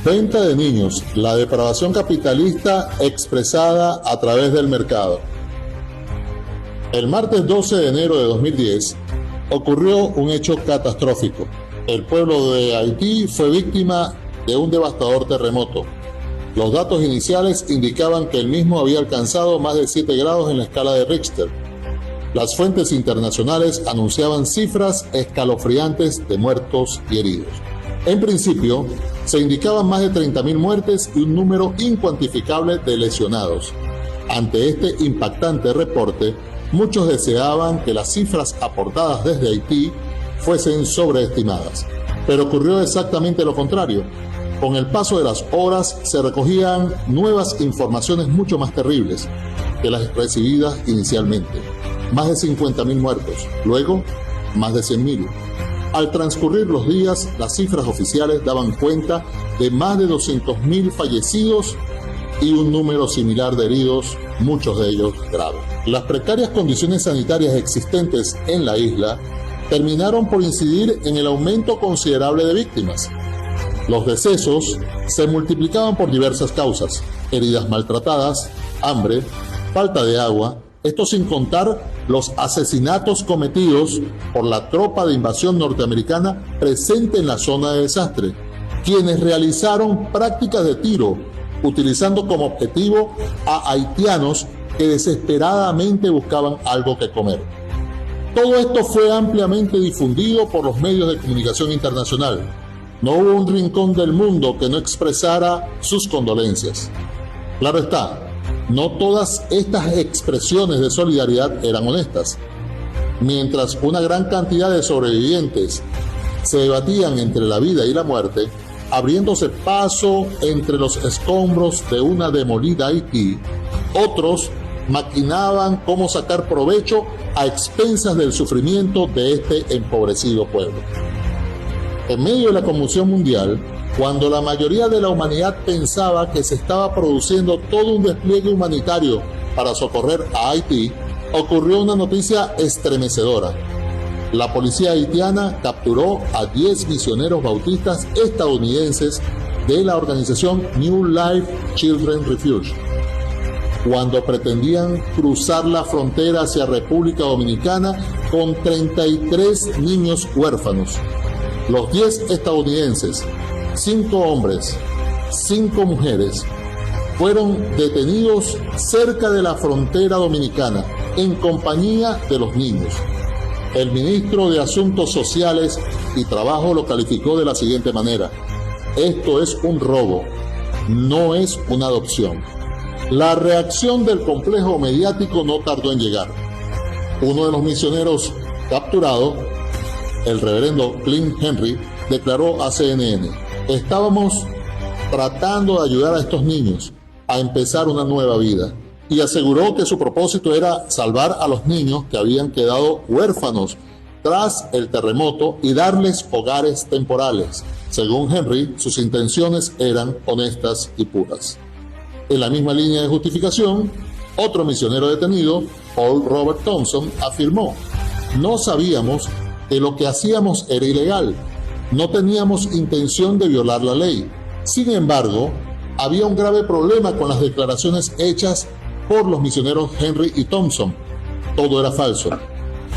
Venta de niños, la depravación capitalista expresada a través del mercado. El martes 12 de enero de 2010 ocurrió un hecho catastrófico. El pueblo de Haití fue víctima de un devastador terremoto. Los datos iniciales indicaban que el mismo había alcanzado más de 7 grados en la escala de Richter. Las fuentes internacionales anunciaban cifras escalofriantes de muertos y heridos. En principio, se indicaban más de 30.000 muertes y un número incuantificable de lesionados. Ante este impactante reporte, muchos deseaban que las cifras aportadas desde Haití fuesen sobreestimadas. Pero ocurrió exactamente lo contrario. Con el paso de las horas se recogían nuevas informaciones mucho más terribles que las recibidas inicialmente. Más de 50.000 muertos, luego más de 100.000. Al transcurrir los días, las cifras oficiales daban cuenta de más de 200.000 fallecidos y un número similar de heridos, muchos de ellos graves. Las precarias condiciones sanitarias existentes en la isla terminaron por incidir en el aumento considerable de víctimas. Los decesos se multiplicaban por diversas causas: heridas maltratadas, hambre, falta de agua, esto sin contar los asesinatos cometidos por la tropa de invasión norteamericana presente en la zona de desastre, quienes realizaron prácticas de tiro, utilizando como objetivo a haitianos que desesperadamente buscaban algo que comer. Todo esto fue ampliamente difundido por los medios de comunicación internacional. No hubo un rincón del mundo que no expresara sus condolencias. Claro está, no todas estas expresiones de solidaridad eran honestas. Mientras una gran cantidad de sobrevivientes se debatían entre la vida y la muerte, abriéndose paso entre los escombros de una demolida Haití, otros maquinaban cómo sacar provecho a expensas del sufrimiento de este empobrecido pueblo. En medio de la conmoción mundial, cuando la mayoría de la humanidad pensaba que se estaba produciendo todo un despliegue humanitario para socorrer a Haití, ocurrió una noticia estremecedora. La policía haitiana capturó a 10 misioneros bautistas estadounidenses de la organización New Life Children Refuge, cuando pretendían cruzar la frontera hacia República Dominicana con 33 niños huérfanos. Los 10 estadounidenses, 5 hombres, 5 mujeres, fueron detenidos cerca de la frontera dominicana en compañía de los niños. El ministro de Asuntos Sociales y Trabajo lo calificó de la siguiente manera: esto es un robo, no es una adopción. La reacción del complejo mediático no tardó en llegar. Uno de los misioneros capturados, el reverendo Clint Henry, declaró a CNN: estábamos tratando de ayudar a estos niños a empezar una nueva vida, y aseguró que su propósito era salvar a los niños que habían quedado huérfanos tras el terremoto y darles hogares temporales. Según Henry, sus intenciones eran honestas y puras. En la misma línea de justificación, otro misionero detenido, Paul Robert Thompson, afirmó: no sabíamos que lo que hacíamos era ilegal, no teníamos intención de violar la ley. Sin embargo, había un grave problema con las declaraciones hechas por los misioneros Henry y Thompson. Todo era falso.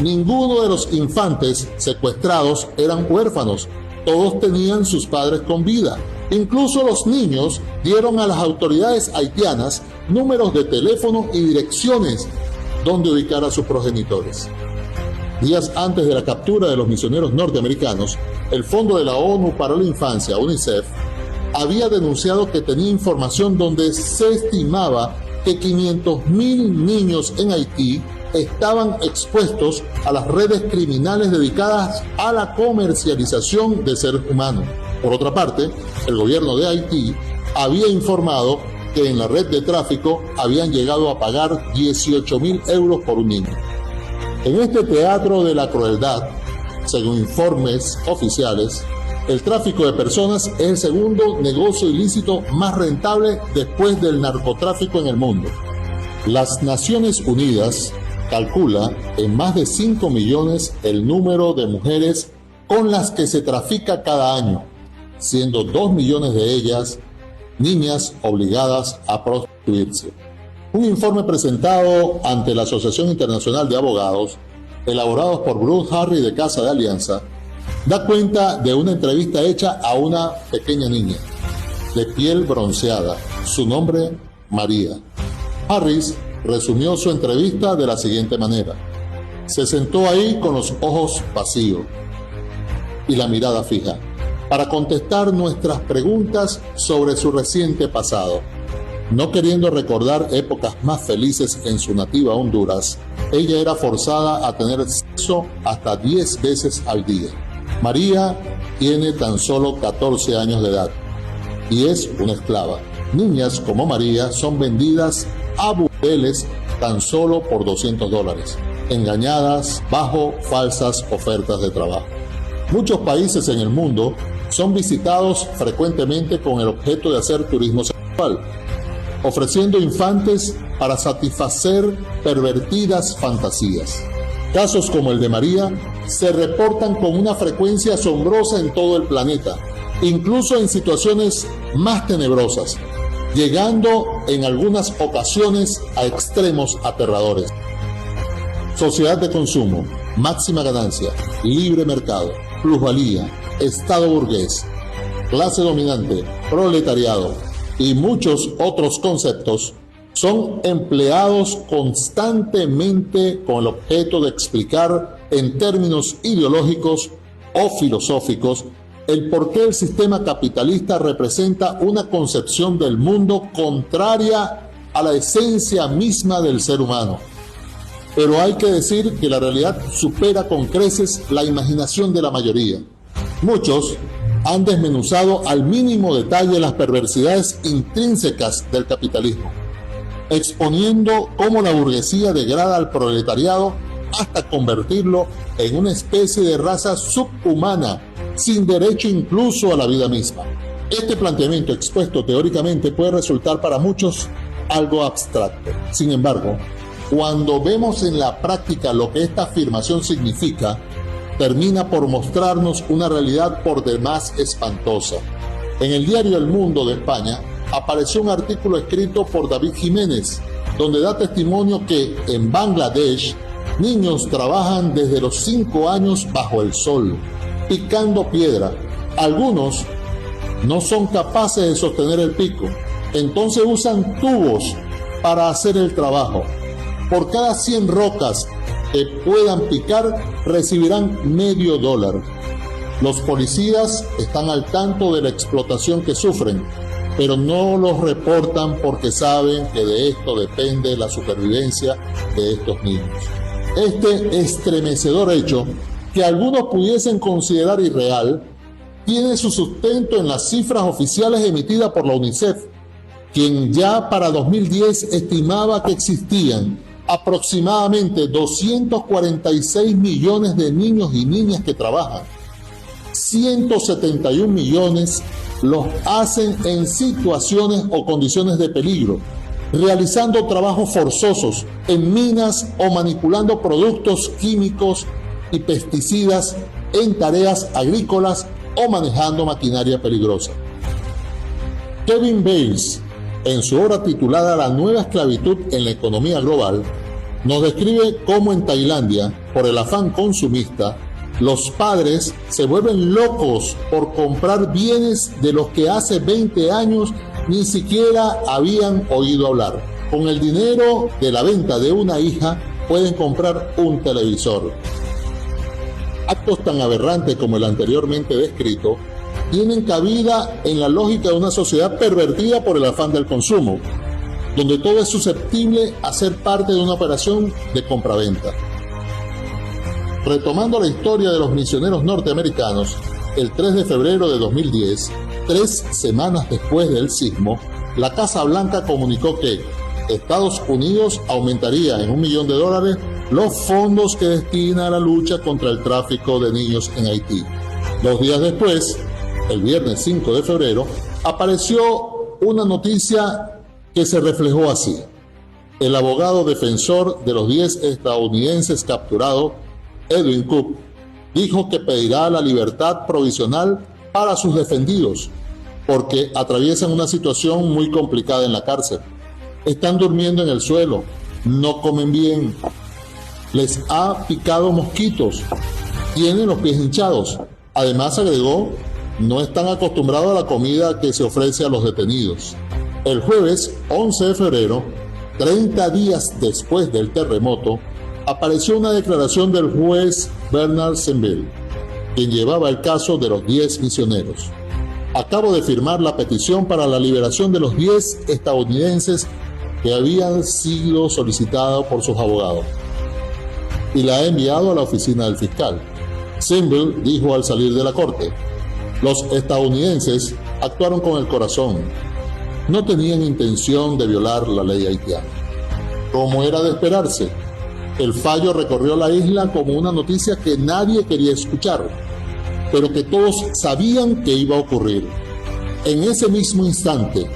Ninguno de los infantes secuestrados eran huérfanos, todos tenían sus padres con vida. Incluso los niños dieron a las autoridades haitianas números de teléfono y direcciones donde ubicar a sus progenitores. Días antes de la captura de los misioneros norteamericanos, el Fondo de la ONU para la Infancia, UNICEF, había denunciado que tenía información donde se estimaba que 500.000 niños en Haití estaban expuestos a las redes criminales dedicadas a la comercialización de seres humanos. Por otra parte, el gobierno de Haití había informado que en la red de tráfico habían llegado a pagar 18.000 euros por un niño. En este teatro de la crueldad, según informes oficiales, el tráfico de personas es el segundo negocio ilícito más rentable después del narcotráfico en el mundo. Las Naciones Unidas calcula en más de 5 millones el número de mujeres con las que se trafica cada año. siendo 2 millones de ellas niñas obligadas a prostituirse. Un informe presentado ante la Asociación Internacional de Abogados, elaborados por Bruce Harris de Casa de Alianza, da cuenta de una entrevista hecha a una pequeña niña de piel bronceada, su nombre María. Harris resumió su entrevista de la siguiente manera: se sentó ahí con los ojos vacíos y la mirada fija, para contestar nuestras preguntas sobre su reciente pasado. No queriendo recordar épocas más felices en su nativa Honduras, ella era forzada a tener sexo hasta 10 veces al día. María tiene tan solo 14 años de edad y es una esclava. Niñas como María son vendidas a burdeles tan solo por $200, engañadas bajo falsas ofertas de trabajo. Muchos países en el mundo son visitados frecuentemente con el objeto de hacer turismo sexual, ofreciendo infantes para satisfacer pervertidas fantasías. Casos como el de María se reportan con una frecuencia asombrosa en todo el planeta, incluso en situaciones más tenebrosas, llegando en algunas ocasiones a extremos aterradores. Sociedad de consumo, máxima ganancia, libre mercado, plusvalía, Estado burgués, clase dominante, proletariado y muchos otros conceptos son empleados constantemente con el objeto de explicar en términos ideológicos o filosóficos el por qué el sistema capitalista representa una concepción del mundo contraria a la esencia misma del ser humano. Pero hay que decir que la realidad supera con creces la imaginación de la mayoría. Muchos han desmenuzado al mínimo detalle las perversidades intrínsecas del capitalismo, exponiendo cómo la burguesía degrada al proletariado hasta convertirlo en una especie de raza subhumana, sin derecho incluso a la vida misma. Este planteamiento expuesto teóricamente puede resultar para muchos algo abstracto. Sin embargo, cuando vemos en la práctica lo que esta afirmación significa, termina por mostrarnos una realidad por demás espantosa. En el diario El Mundo de España apareció un artículo escrito por David Jiménez, donde da testimonio que en Bangladesh niños trabajan desde los 5 años bajo el sol, picando piedra. Algunos no son capaces de sostener el pico, entonces usan tubos para hacer el trabajo. Por cada 100 rocas que puedan picar, recibirán $0.50. Los policías están al tanto de la explotación que sufren, pero no los reportan porque saben que de esto depende la supervivencia de estos niños. Este estremecedor hecho, que algunos pudiesen considerar irreal, tiene su sustento en las cifras oficiales emitidas por la UNICEF, quien ya para 2010 estimaba que existían aproximadamente 246 millones de niños y niñas que trabajan. 171 millones los hacen en situaciones o condiciones de peligro, realizando trabajos forzosos en minas o manipulando productos químicos y pesticidas en tareas agrícolas o manejando maquinaria peligrosa. Kevin Bales, en su obra titulada La nueva esclavitud en la economía global, nos describe cómo en Tailandia, por el afán consumista, los padres se vuelven locos por comprar bienes de los que hace 20 años ni siquiera habían oído hablar. Con el dinero de la venta de una hija pueden comprar un televisor. Actos tan aberrantes como el anteriormente descrito tienen cabida en la lógica de una sociedad pervertida por el afán del consumo, donde todo es susceptible a ser parte de una operación de compraventa. Retomando la historia de los misioneros norteamericanos, el 3 de febrero de 2010, 3 semanas después del sismo, la Casa Blanca comunicó que Estados Unidos aumentaría en $1 millón los fondos que destina a la lucha contra el tráfico de niños en Haití. 2 días después, el viernes 5 de febrero, apareció una noticia que se reflejó así. El abogado defensor de los 10 estadounidenses capturados, Edwin Cook, dijo que pedirá la libertad provisional para sus defendidos, porque atraviesan una situación muy complicada en la cárcel. Están durmiendo en el suelo, no comen bien, les ha picado mosquitos, tienen los pies hinchados. Además, agregó, no están acostumbrados a la comida que se ofrece a los detenidos. El jueves 11 de febrero, 30 días después del terremoto, apareció una declaración del juez Bernard Senville, quien llevaba el caso de los 10 misioneros. Acabo de firmar la petición para la liberación de los 10 estadounidenses que habían sido solicitados por sus abogados y la he enviado a la oficina del fiscal. Senville dijo al salir de la corte, los estadounidenses actuaron con el corazón, no tenían intención de violar la ley haitiana. Como era de esperarse, el fallo recorrió la isla como una noticia que nadie quería escuchar, pero que todos sabían que iba a ocurrir. En ese mismo instante,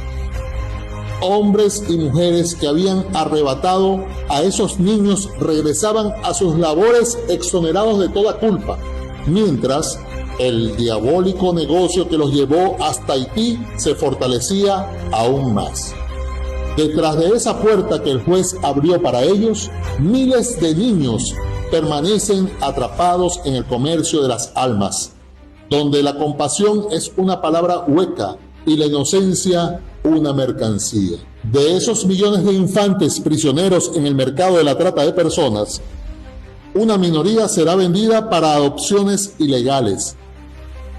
hombres y mujeres que habían arrebatado a esos niños regresaban a sus labores exonerados de toda culpa, mientras el diabólico negocio que los llevó hasta Haití se fortalecía aún más. Detrás de esa puerta que el juez abrió para ellos, miles de niños permanecen atrapados en el comercio de las almas, donde la compasión es una palabra hueca y la inocencia una mercancía. De esos millones de infantes prisioneros en el mercado de la trata de personas, una minoría será vendida para adopciones ilegales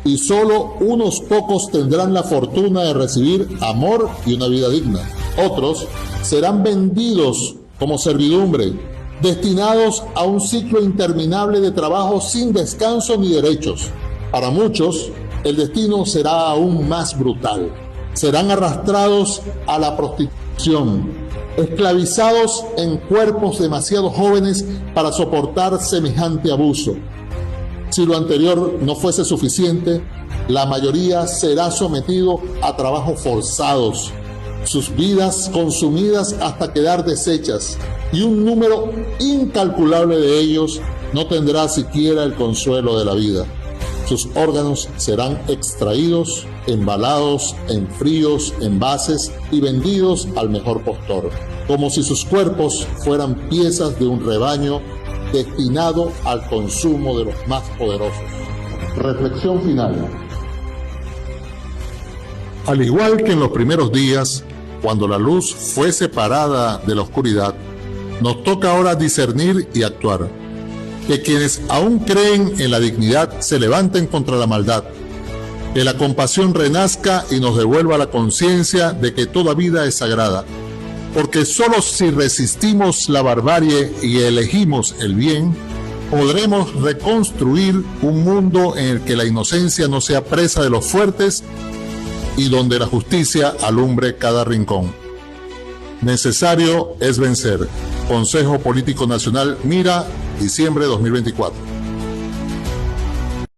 y solo unos pocos tendrán la fortuna de recibir amor y una vida digna. Otros serán vendidos como servidumbre, destinados a un ciclo interminable de trabajo sin descanso ni derechos. Para muchos, el destino será aún más brutal. Serán arrastrados a la prostitución, esclavizados en cuerpos demasiado jóvenes para soportar semejante abuso. Si lo anterior no fuese suficiente, la mayoría será sometido a trabajos forzados, sus vidas consumidas hasta quedar deshechas, y un número incalculable de ellos no tendrá siquiera el consuelo de la vida. Sus órganos serán extraídos, embalados en fríos envases y vendidos al mejor postor, como si sus cuerpos fueran piezas de un rebaño destinado al consumo de los más poderosos. Reflexión final. Al igual que en los primeros días, cuando la luz fue separada de la oscuridad, nos toca ahora discernir y actuar. Que quienes aún creen en la dignidad se levanten contra la maldad. Que la compasión renazca y nos devuelva la conciencia de que toda vida es sagrada. Porque solo si resistimos la barbarie y elegimos el bien, podremos reconstruir un mundo en el que la inocencia no sea presa de los fuertes y donde la justicia alumbre cada rincón. Necesario es vencer. Consejo Político Nacional Mira, diciembre 2024.